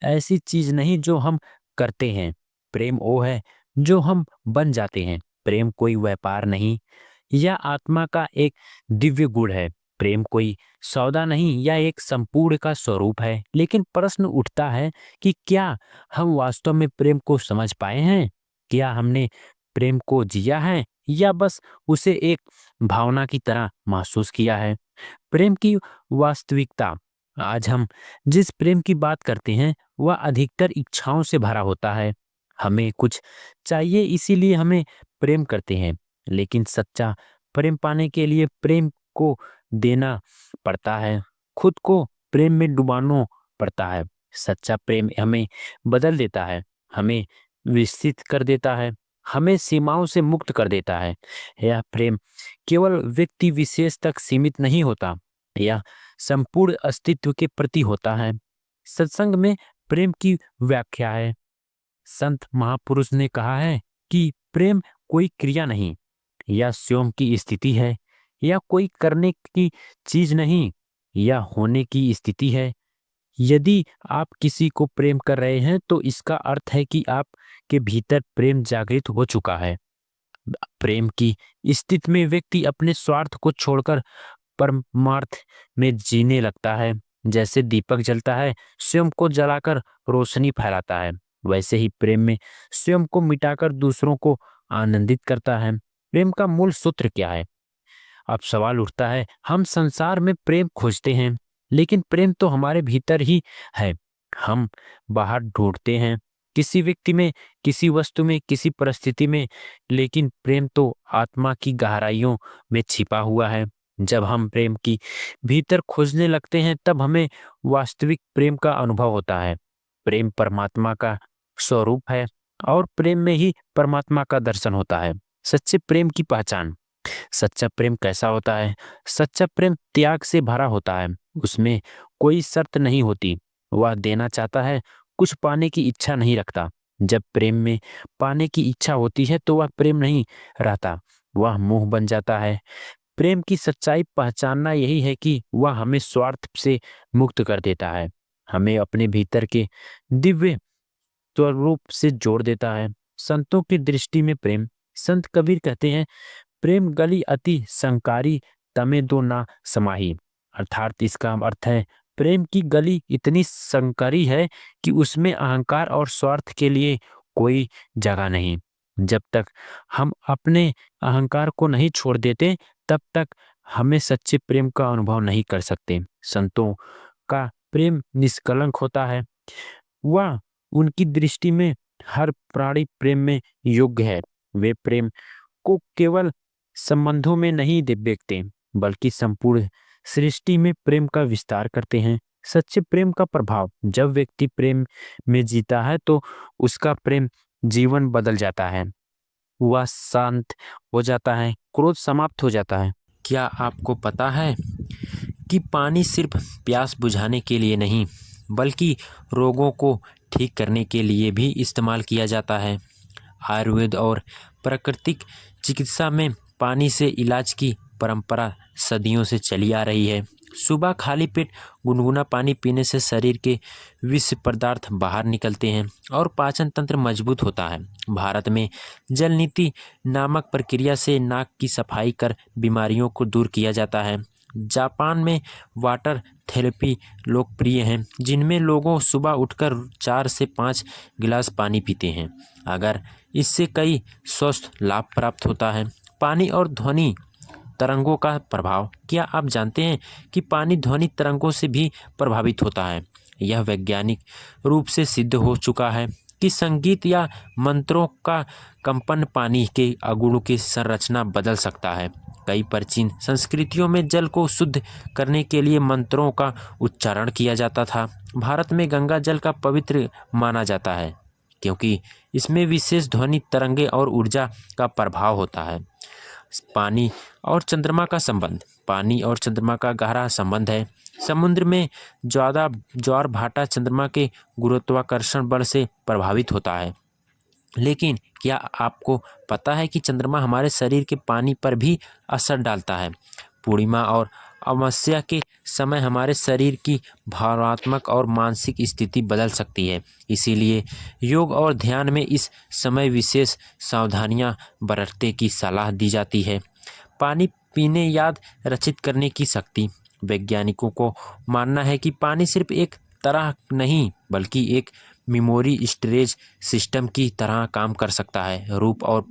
ऐसी चीज नहीं जो हम करते हैं। प्रेम वो है जो हम बन जाते हैं। प्रेम कोई व्यापार नहीं या आत्मा का एक दिव्य गुण है। प्रेम कोई सौदा नहीं या एक संपूर्ण का स्वरूप है। लेकिन प्रश्न उठता है कि क्या हम वास्तव में प्रेम को समझ पाए हैं? क्या हमने प्रेम को जिया है या बस उसे एक भावना की तरह महसूस किया है? प्रेम की वास्तविकता। आज हम जिस प्रेम की बात करते हैं वह अधिकतर इच्छाओं से भरा होता है। हमें कुछ चाहिए इसीलिए हमें प्रेम करते हैं। लेकिन सच्चा प्रेम पाने के लिए प्रेम को देना पड़ता है, खुद को प्रेम में डुबाना पड़ता है। सच्चा प्रेम हमें बदल देता है, हमें विकसित कर देता है, हमें सीमाओं से मुक्त कर देता है। यह प्रेम केवल व्यक्ति विशेष तक सीमित नहीं होता, यह संपूर्ण अस्तित्व के प्रति होता है। सत्संग में प्रेम की व्याख्या है। संत महापुरुष ने कहा है कि प्रेम कोई क्रिया नहीं, यह स्वयं की स्थिति है। यह कोई करने की चीज नहीं, यह होने की स्थिति है। यदि आप किसी को प्रेम कर रहे हैं तो इसका अर्थ है कि आपके भीतर प्रेम जागृत हो चुका है। प्रेम की स्थिति में व्यक्ति अपने स्वार्थ को छोड़कर परमार्थ में जीने लगता है। जैसे दीपक जलता है, स्वयं को जलाकर रोशनी फैलाता है, वैसे ही प्रेम में स्वयं को मिटाकर दूसरों को आनंदित करता है। प्रेम का मूल सूत्र क्या है? अब सवाल उठता है, हम संसार में प्रेम खोजते हैं, लेकिन प्रेम तो हमारे भीतर ही है। हम बाहर ढूंढते हैं, किसी व्यक्ति में, किसी वस्तु में, किसी परिस्थिति में, लेकिन प्रेम तो आत्मा की गहराइयों में छिपा हुआ है। जब हम प्रेम की भीतर खोजने लगते हैं तब हमें वास्तविक प्रेम का अनुभव होता है। प्रेम परमात्मा का स्वरूप है और प्रेम में ही परमात्मा का दर्शन होता है। सच्चे प्रेम की पहचान। सच्चा प्रेम कैसा होता है? सच्चा प्रेम त्याग से भरा होता है, उसमें कोई शर्त नहीं होती। वह देना चाहता है, कुछ पाने की इच्छा नहीं रखता। जब प्रेम में पाने की इच्छा होती है तो वह प्रेम नहीं रहता, वह मोह बन जाता है। प्रेम की सच्चाई पहचानना यही है कि वह हमें स्वार्थ से मुक्त कर देता है, हमें अपने भीतर के दिव्य स्वरूप से जोड़ देता है। संतों की दृष्टि में प्रेम। संत कबीर कहते हैं, प्रेम गली अति संकारी, तमे दो ना समाही। अर्थात इसका अर्थ है, प्रेम की गली इतनी संकरी है कि उसमें अहंकार और स्वार्थ के लिए कोई जगह नहीं। जब तक हम अपने अहंकार को नहीं छोड़ देते तब तक हमें सच्चे प्रेम का अनुभव नहीं कर सकते। संतों का प्रेम निष्कलंक होता है। वह उनकी दृष्टि में हर प्राणी प्रेम में योग्य है। वे प्रेम को केवल संबंधों में नहीं देखते, बल्कि संपूर्ण सृष्टि में प्रेम का विस्तार करते हैं। सच्चे प्रेम का प्रभाव। जब व्यक्ति प्रेम में जीता है तो उसका प्रेम जीवन बदल जाता है। वह शांत हो जाता है, क्रोध समाप्त हो जाता है। क्या आपको पता है कि पानी सिर्फ प्यास बुझाने के लिए नहीं, बल्कि रोगों को ठीक करने के लिए भी इस्तेमाल किया जाता है? आयुर्वेद और प्राकृतिक चिकित्सा में पानी से इलाज की परंपरा सदियों से चली आ रही है। सुबह खाली पेट गुनगुना पानी पीने से शरीर के विष पदार्थ बाहर निकलते हैं और पाचन तंत्र मजबूत होता है। भारत में जल नीति नामक प्रक्रिया से नाक की सफाई कर बीमारियों को दूर किया जाता है। जापान में वाटर थेरेपी लोकप्रिय हैं, जिनमें लोगों सुबह उठकर 4 से 5 गिलास पानी पीते हैं। अगर इससे कई स्वस्थ लाभ प्राप्त होता है। पानी और ध्वनि तरंगों का प्रभाव। क्या आप जानते हैं कि पानी ध्वनि तरंगों से भी प्रभावित होता है? यह वैज्ञानिक रूप से सिद्ध हो चुका है कि संगीत या मंत्रों का कंपन पानी के अणुओं की संरचना बदल सकता है। कई प्राचीन संस्कृतियों में जल को शुद्ध करने के लिए मंत्रों का उच्चारण किया जाता था। भारत में गंगा जल का पवित्र माना जाता है क्योंकि इसमें विशेष ध्वनि तरंगे और ऊर्जा का प्रभाव होता है। पानी और चंद्रमा का संबंध। पानी और चंद्रमा का गहरा संबंध है। समुद्र में ज्वार भाटा चंद्रमा के गुरुत्वाकर्षण बल से प्रभावित होता है। लेकिन क्या आपको पता है कि चंद्रमा हमारे शरीर के पानी पर भी असर डालता है? पूर्णिमा और समस्या के समय हमारे शरीर की भावनात्मक और मानसिक स्थिति बदल सकती है। इसीलिए योग और ध्यान में इस समय विशेष सावधानियां बरतने की सलाह दी जाती है। पानी पीने याद रचित करने की शक्ति। वैज्ञानिकों को मानना है कि पानी सिर्फ एक तरह नहीं बल्कि एक मेमोरी स्टोरेज सिस्टम की तरह काम कर सकता है। रूप और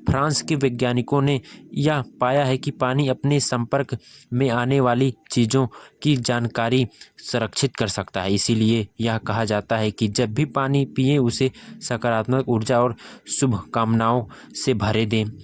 फ्रांस के वैज्ञानिकों ने यह पाया है कि पानी अपने संपर्क में आने वाली चीज़ों की जानकारी संरक्षित कर सकता है। इसीलिए यह कहा जाता है कि जब भी पानी पिए उसे सकारात्मक ऊर्जा और शुभकामनाओं से भरे दें।